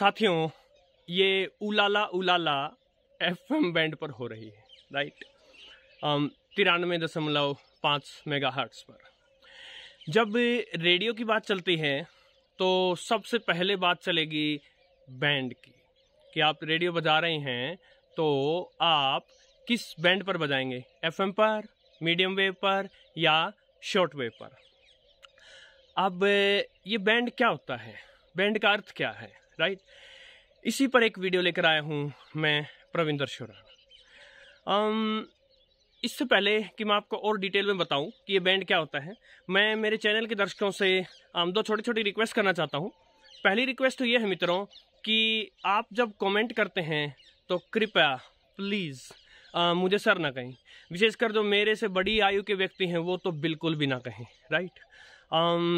साथियों, ये उलाला FM band पर हो रही है, राइट। 93.5 मेगाहर्ट्ज पर। जब रेडियो की बात चलती है तो सबसे पहले बात चलेगी बैंड की, कि आप रेडियो बजा रहे हैं तो आप किस बैंड पर बजाएंगे, FM पर, मीडियम वेव पर या शॉर्ट वेव पर। अब ये बैंड क्या होता है, बैंड का अर्थ क्या है, राइट। इसी पर एक वीडियो लेकर आया हूँ मैं, प्रविंदर शोरान। इससे पहले कि मैं आपको और डिटेल में बताऊं कि ये बैंड क्या होता है, मैं मेरे चैनल के दर्शकों से दो छोटी छोटी रिक्वेस्ट करना चाहता हूं। पहली रिक्वेस्ट तो ये है मित्रों कि आप जब कमेंट करते हैं तो कृपया प्लीज़ मुझे सर ना कहें, विशेषकर जो मेरे से बड़ी आयु के व्यक्ति हैं वो तो बिल्कुल भी ना कहें, राइट।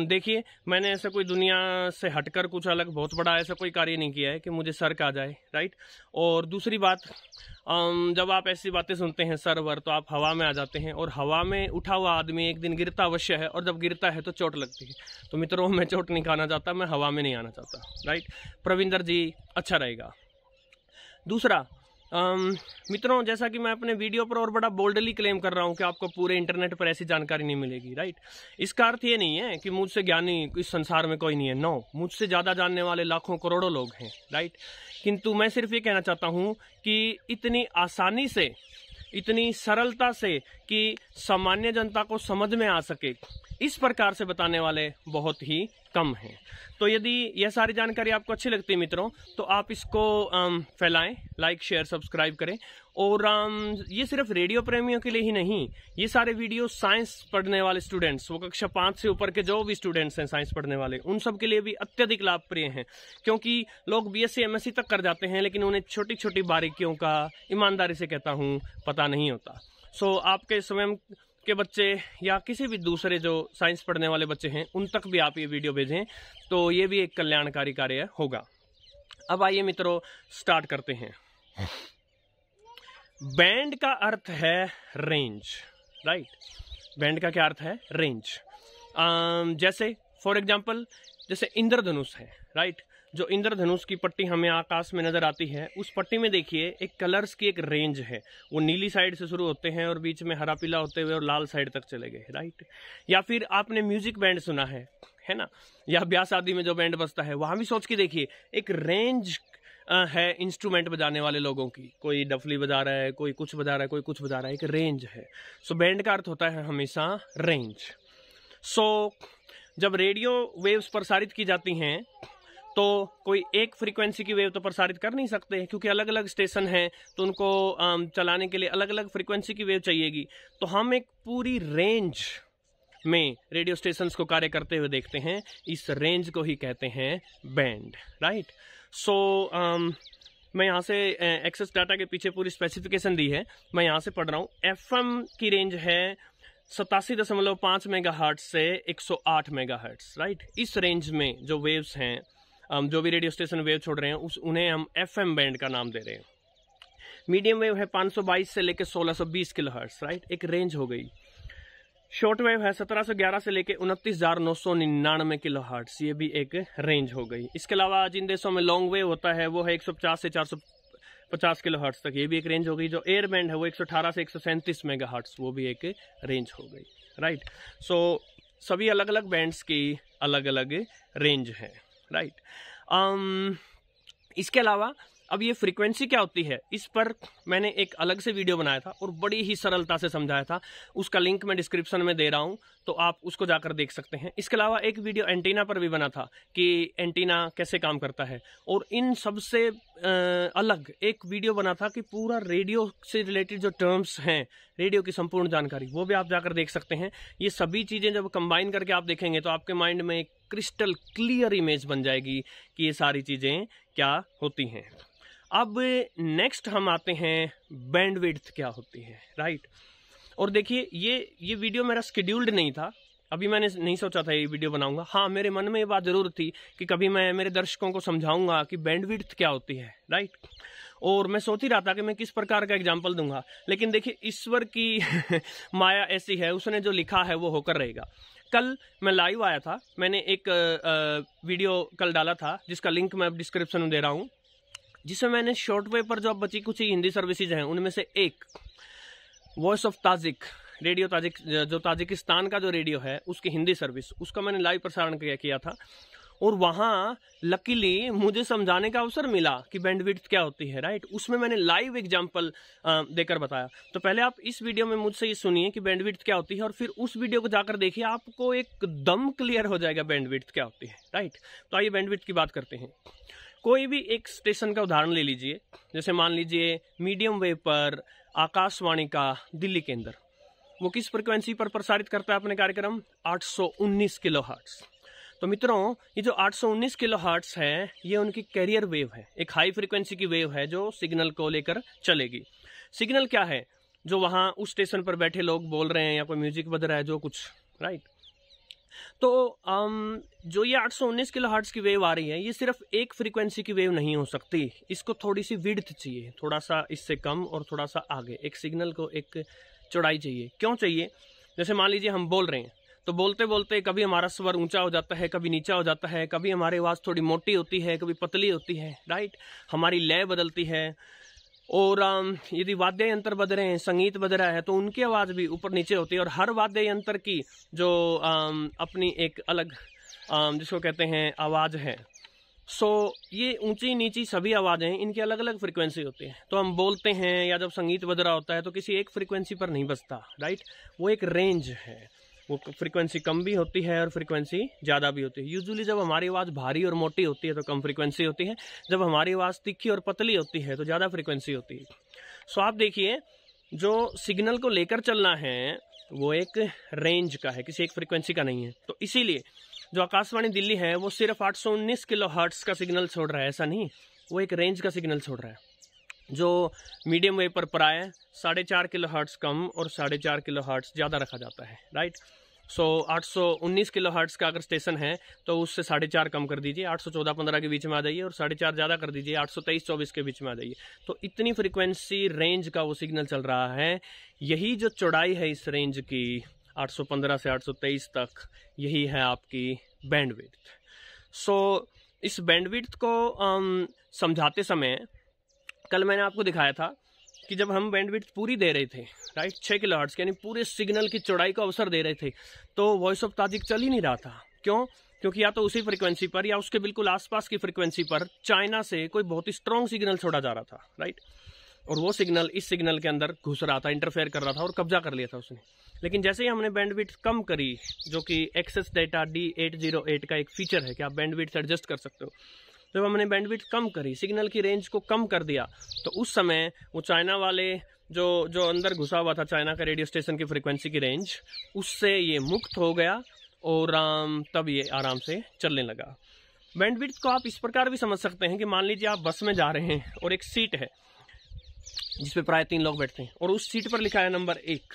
देखिए, मैंने ऐसा कोई दुनिया से हटकर कुछ अलग बहुत बड़ा ऐसा कोई कार्य नहीं किया है कि मुझे सर कहा जाए, राइट। और दूसरी बात, जब आप ऐसी बातें सुनते हैं सर वर, तो आप हवा में आ जाते हैं, और हवा में उठा हुआ आदमी एक दिन गिरता अवश्य है, और जब गिरता है तो चोट लगती है। तो मित्रों, मैं चोट नहीं खाना चाहता, मैं हवा में नहीं आना चाहता, राइट। प्रविंदर जी अच्छा रहेगा। दूसरा, मित्रों, जैसा कि मैं अपने वीडियो पर और बड़ा बोल्डली क्लेम कर रहा हूं कि आपको पूरे इंटरनेट पर ऐसी जानकारी नहीं मिलेगी, राइट। इसका अर्थ ये नहीं है कि मुझसे ज्ञानी इस संसार में कोई नहीं है, नो, मुझसे ज्यादा जानने वाले लाखों करोड़ों लोग हैं, राइट। किंतु मैं सिर्फ ये कहना चाहता हूं कि इतनी आसानी से, इतनी सरलता से कि सामान्य जनता को समझ में आ सके, इस प्रकार से बताने वाले बहुत ही कम हैं। तो यदि यह सारी जानकारी आपको अच्छी लगती है मित्रों, तो आप इसको फैलाएं, लाइक शेयर सब्सक्राइब करें। और ये सिर्फ रेडियो प्रेमियों के लिए ही नहीं, ये सारे वीडियो साइंस पढ़ने वाले स्टूडेंट्स, वो कक्षा 5 से ऊपर के जो भी स्टूडेंट्स हैं साइंस पढ़ने वाले, उन सब के लिए भी अत्यधिक लाभप्रिय हैं। क्योंकि लोग BSc MSc तक कर जाते हैं, लेकिन उन्हें छोटी छोटी बारीकियों का, ईमानदारी से कहता हूँ, पता नहीं होता। सो आपके स्वयं के बच्चे या किसी भी दूसरे जो साइंस पढ़ने वाले बच्चे हैं, उन तक भी आप ये वीडियो भेजें, तो ये भी एक कल्याणकारी कार्य होगा। अब आइए मित्रों, स्टार्ट करते हैं। बैंड का अर्थ है रेंज, राइट। बैंड का क्या अर्थ है, रेंज। जैसे फॉर एग्जांपल, जैसे इंद्रधनुष है, राइट। जो इंद्रधनुष की पट्टी हमें आकाश में नजर आती है, उस पट्टी में देखिए एक कलर्स की एक रेंज है। वो नीली साइड से शुरू होते हैं और बीच में हरा पीला होते हुए और लाल साइड तक चले गए, राइट। या फिर आपने म्यूजिक बैंड सुना है ना, या ब्याह शादी में जो बैंड बजता है, वहां भी सोच के देखिए एक रेंज है इंस्ट्रूमेंट बजाने वाले लोगों की। कोई डफली बजा रहा है, कोई कुछ बजा रहा है, कोई कुछ बजा रहा है, एक रेंज है। सो बैंड का अर्थ होता है हमेशा रेंज। सो जब रेडियो वेव्स प्रसारित की जाती हैं तो कोई एक फ्रीक्वेंसी की वेव तो प्रसारित कर नहीं सकते, क्योंकि अलग अलग स्टेशन हैं, तो उनको चलाने के लिए अलग अलग फ्रीक्वेंसी की वेव चाहिएगी। तो हम एक पूरी रेंज में रेडियो स्टेशंस को कार्य करते हुए देखते हैं। इस रेंज को ही कहते हैं बैंड, राइट। सो मैं यहाँ से एक्सेस डाटा के पीछे पूरी स्पेसिफिकेशन दी है, मैं यहाँ से पढ़ रहा हूँ। FM की रेंज है 87.5 मेगाहर्ट्ज से 108 मेगाहर्ट्ज, राइट। इस रेंज में जो वेव्स हैं, जो भी रेडियो स्टेशन वेव छोड़ रहे हैं, उन्हें हम FM बैंड का नाम दे रहे हैं। मीडियम वेव है 522 से लेकर 1620 किलोहर्ट्ज, राइट, एक रेंज हो गई। शॉर्ट वेव है 1711 से लेकर 29,999 किलोहर्ट्ज, ये भी एक रेंज हो गई। इसके अलावा जिन देशों में लॉन्ग वेव होता है वो है 150 से 450 किलोहर्ट्ज तक, ये भी एक रेंज हो गई। जो एयर बैंड है वो 118 से 137 मेगाहर्ट्ज, वो भी एक रेंज हो गई, राइट। सो सभी अलग अलग बैंड्स की अलग अलग रेंज है, राइट। इसके अलावा अब ये फ्रीक्वेंसी क्या होती है, इस पर मैंने एक अलग से वीडियो बनाया था और बड़ी ही सरलता से समझाया था। उसका लिंक मैं डिस्क्रिप्शन में दे रहा हूं, तो आप उसको जाकर देख सकते हैं। इसके अलावा एक वीडियो एंटीना पर भी बना था कि एंटीना कैसे काम करता है, और इन सबसे अलग एक वीडियो बना था कि पूरा रेडियो से रिलेटेड जो टर्म्स हैं, रेडियो की संपूर्ण जानकारी, वो भी आप जाकर देख सकते हैं। ये सभी चीजें जब कंबाइन करके आप देखेंगे तो आपके माइंड में एक क्रिस्टल क्लियर इमेज बन जाएगी कि ये सारी चीजें क्या होती हैं। अब नेक्स्ट हम आते हैं बैंडविड्थ क्या होती है, राइट। और देखिए, ये वीडियो मेरा शेड्यूल्ड नहीं था, अभी मैंने नहीं सोचा था ये वीडियो बनाऊंगा। हाँ, मेरे मन में ये बात जरूर थी कि कभी मैं मेरे दर्शकों को समझाऊंगा कि बैंडविड्थ क्या होती है, राइट। और मैं सोच ही रहा था कि मैं किस प्रकार का एग्जाम्पल दूंगा, लेकिन देखिए ईश्वर की माया ऐसी है, उसने जो लिखा है वो होकर रहेगा। कल मैं लाइव आया था, मैंने एक वीडियो कल डाला था जिसका लिंक मैं डिस्क्रिप्शन में दे रहा हूँ, जिसमें मैंने शॉर्ट वेव पर जो अब बची कुछ हिंदी सर्विसेज हैं उनमें से एक voice of Tajik, radio Tajik, जो ताजिकिस्तान का जो रेडियो है उसकी हिंदी सर्विस, उसका मैंने लाइव प्रसारण किया था। और वहाँ लकीली मुझे समझाने का अवसर मिला कि बैंडविड्थ क्या होती है, राइट। उसमें मैंने लाइव एग्जांपल देकर बताया। तो पहले आप इस वीडियो में मुझसे ये सुनिए कि बैंडविड्थ क्या होती है, और फिर उस वीडियो को जाकर देखिए, आपको एकदम क्लियर हो जाएगा बैंडविड्थ क्या होती है, राइट। तो आइए बैंडविड्थ की बात करते हैं। कोई भी एक स्टेशन का उदाहरण ले लीजिए, जैसे मान लीजिए मीडियम वेव पर आकाशवाणी का दिल्ली केंद्र, वो किस फ्रिक्वेंसी पर प्रसारित करता है अपने कार्यक्रम? 819 किलोहर्ट्ज। तो मित्रों, ये जो 819 किलोहर्ट्ज है ये उनकी कैरियर वेव है, एक हाई फ्रीक्वेंसी की वेव है जो सिग्नल को लेकर चलेगी। सिग्नल क्या है? जो वहाँ उस स्टेशन पर बैठे लोग बोल रहे हैं या कोई म्यूजिक बज रहा है, जो कुछ, राइट। तो जो ये 819 किलोहर्ट्ज की वेव आ रही है, ये सिर्फ एक फ्रीक्वेंसी की वेव नहीं हो सकती, इसको थोड़ी सी विड्थ चाहिए, थोड़ा सा इससे कम और थोड़ा सा आगे। एक सिग्नल को एक चौड़ाई चाहिए। क्यों चाहिए? जैसे मान लीजिए हम बोल रहे हैं, तो बोलते बोलते कभी हमारा स्वर ऊंचा हो जाता है, कभी नीचा हो जाता है, कभी हमारी आवाज़ थोड़ी मोटी होती है, कभी पतली होती है, राइट। हमारी लय बदलती है। और यदि वाद्य यंत्र बज रहे हैं, संगीत बज रहा है, तो उनकी आवाज़ भी ऊपर नीचे होती है। और हर वाद्य यंत्र की जो अपनी एक अलग जिसको कहते हैं आवाज़ है। सो ये ऊंची नीची सभी आवाज़ें, इनकी अलग अलग फ्रीक्वेंसी होती है। तो हम बोलते हैं या जब संगीत बज रहा होता है तो किसी एक फ्रीक्वेंसी पर नहीं बजता, राइट। वो एक रेंज है, वो फ्रीक्वेंसी कम भी होती है और फ्रीक्वेंसी ज़्यादा भी होती है। यूजुअली जब हमारी आवाज़ भारी और मोटी होती है तो कम फ्रीक्वेंसी होती है, जब हमारी आवाज़ तीखी और पतली होती है तो ज़्यादा फ्रीक्वेंसी होती है। सो आप देखिए, जो सिग्नल को लेकर चलना है वो एक रेंज का है, किसी एक फ्रीक्वेंसी का नहीं है। तो इसीलिए जो आकाशवाणी दिल्ली है वो सिर्फ 819 किलोहर्ट्ज का सिग्नल छोड़ रहा है, ऐसा नहीं, वो एक रेंज का सिग्नल छोड़ रहा है। जो मीडियम वेव पर प्राय 4.5 किलोहर्ट्ज कम और 4.5 किलोहर्ट्ज ज़्यादा रखा जाता है, राइट। सो 819 किलोहर्ट्ज का अगर स्टेशन है तो उससे 4.5 कम कर दीजिए, 814-15 के बीच में आ जाइए, और 4.5 ज़्यादा कर दीजिए, 823-24 के बीच में आ जाइए। तो इतनी फ्रीक्वेंसी रेंज का वो सिग्नल चल रहा है। यही जो चौड़ाई है इस रेंज की, 815 से 823 तक, यही है आपकी बैंडविड्थ। सो इस बैंडविड्थ को समझाते समय कल मैंने आपको दिखाया था कि जब हम बैंडविड्थ पूरी दे रहे थे, राइट, 6 किलोहर्ट्ज यानी पूरे सिग्नल की चौड़ाई को अवसर दे रहे थे, तो वॉइस ऑफ ताजिक चल ही नहीं रहा था। क्यों? क्योंकि या तो उसी फ्रीक्वेंसी पर या उसके बिल्कुल आसपास की फ्रीक्वेंसी पर चाइना से कोई बहुत ही स्ट्रॉन्ग सिग्नल छोड़ा जा रहा था, राइट। और वो सिग्नल इस सिग्नल के अंदर घुस रहा था, इंटरफेयर कर रहा था और कब्जा कर लिया था उसने। लेकिन जैसे ही हमने बैंडविड्थ कम करी, जो कि एक्सेस डेटा D808 का एक फीचर है कि आप बैंडविड्थ एडजस्ट कर सकते हो, जब हमने बैंडविड्थ कम करी, सिग्नल की रेंज को कम कर दिया, तो उस समय वो चाइना वाले जो अंदर घुसा हुआ था, चाइना का रेडियो स्टेशन की फ्रीक्वेंसी की रेंज, उससे ये मुक्त हो गया और तब ये आराम से चलने लगा। बैंडविड्थ को आप इस प्रकार भी समझ सकते हैं कि मान लीजिए आप बस में जा रहे हैं और एक सीट है जिसपे प्राय 3 लोग बैठते हैं, और उस सीट पर लिखा है नंबर 1।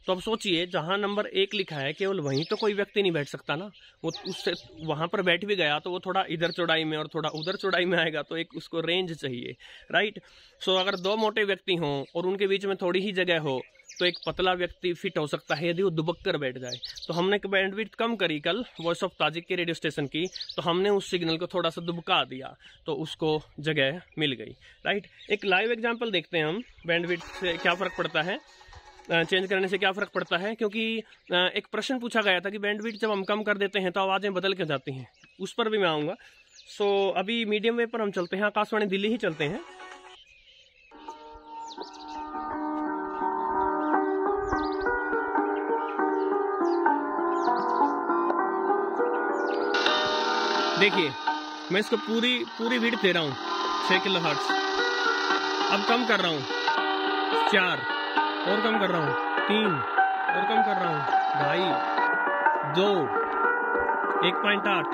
तो अब सोचिए, जहां नंबर 1 लिखा है केवल वहीं तो कोई व्यक्ति नहीं बैठ सकता ना, वो उससे वहां पर बैठ भी गया तो वो थोड़ा इधर चौड़ाई में और थोड़ा उधर चौड़ाई में आएगा, तो एक उसको रेंज चाहिए, राइट। सो अगर 2 मोटे व्यक्ति हों और उनके बीच में थोड़ी ही जगह हो तो एक पतला व्यक्ति फिट हो सकता है यदि वो दुबक कर बैठ जाए। तो हमने बैंडविड्थ कम करी कल वॉइस ऑफ ताजिक के रेडियो स्टेशन की, तो हमने उस सिग्नल को थोड़ा सा दुबका दिया तो उसको जगह मिल गई, राइट। एक लाइव एग्जांपल देखते हैं हम, बैंडविड्थ से क्या फ़र्क पड़ता है, चेंज करने से क्या फ़र्क पड़ता है। क्योंकि एक प्रश्न पूछा गया था कि बैंडविड्थ जब हम कम कर देते हैं तो आवाज़ें बदल के जाती हैं, उस पर भी मैं आऊँगा। सो अभी मीडियम वेव पर हम चलते हैं, आकाशवाणी दिल्ली ही चलते हैं। देखिए, मैं इसको पूरी विड्थ दे रहा हूँ, 6 किलोहर्ट्ज। अब कम कर रहा हूँ, 4 और कम कर रहा हूँ, 3 और कम कर रहा हूँ, 2.5, 2, 1.8,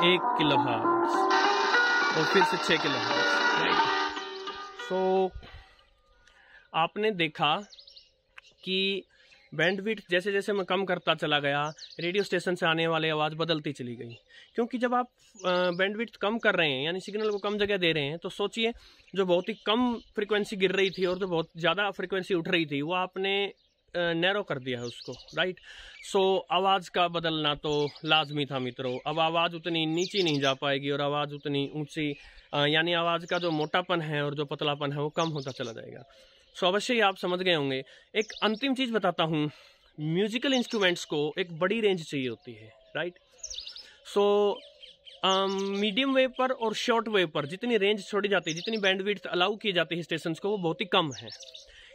1 किलोहर्ट्ज और फिर से 6 किलोहर्ट्ज, राइट। सो आपने देखा कि बैंडविड्थ जैसे जैसे मैं कम करता चला गया, रेडियो स्टेशन से आने वाली आवाज़ बदलती चली गई। क्योंकि जब आप बैंडविड्थ कम कर रहे हैं, यानी सिग्नल को कम जगह दे रहे हैं, तो सोचिए जो बहुत ही कम फ्रीक्वेंसी गिर रही थी और जो बहुत ज़्यादा फ्रीक्वेंसी उठ रही थी, वो आपने नैरो कर दिया है उसको, राइट। सो आवाज़ का बदलना तो लाजमी था मित्रों। अब आवाज़ उतनी नीची नहीं जा पाएगी और आवाज़ उतनी ऊंची, यानी आवाज़ का जो मोटापन है और जो पतलापन है वो कम होता चला जाएगा। सो अवश्य ही आप समझ गए होंगे। एक अंतिम चीज़ बताता हूँ, म्यूजिकल इंस्ट्रूमेंट्स को एक बड़ी रेंज चाहिए होती है, राइट। सो मीडियम वेव पर और शॉर्ट वेव पर जितनी रेंज छोड़ी जाती है, जितनी बैंडविड्थ अलाउ की जाती है स्टेशंस को, वो बहुत ही कम है।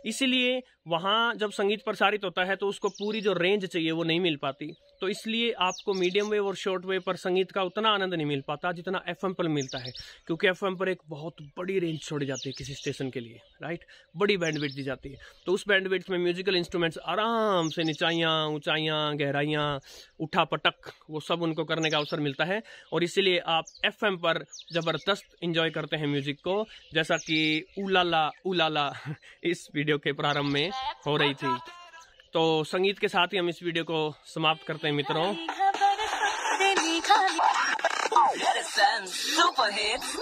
इसीलिए वहाँ जब संगीत प्रसारित होता है तो उसको पूरी जो रेंज चाहिए वो नहीं मिल पाती। तो इसलिए आपको मीडियम वेव और शॉर्ट वेव पर संगीत का उतना आनंद नहीं मिल पाता जितना एफएम पर मिलता है, क्योंकि एफएम पर एक बहुत बड़ी रेंज छोड़ी जाती है किसी स्टेशन के लिए, राइट। बड़ी बैंडविड्थ दी जाती है, तो उस बैंडविड्थ में म्यूजिकल इंस्ट्रूमेंट्स आराम से निचाइयाँ, ऊंचाइयाँ, गहराइयाँ, उठा पटक, वो सब उनको करने का अवसर मिलता है। और इसीलिए आप एफएम पर ज़बरदस्त इंजॉय करते हैं म्यूजिक को, जैसा कि उलाला उलाला इस वीडियो के प्रारंभ में हो रही थी। तो संगीत के साथ ही हम इस वीडियो को समाप्त करते हैं मित्रों। Super hits,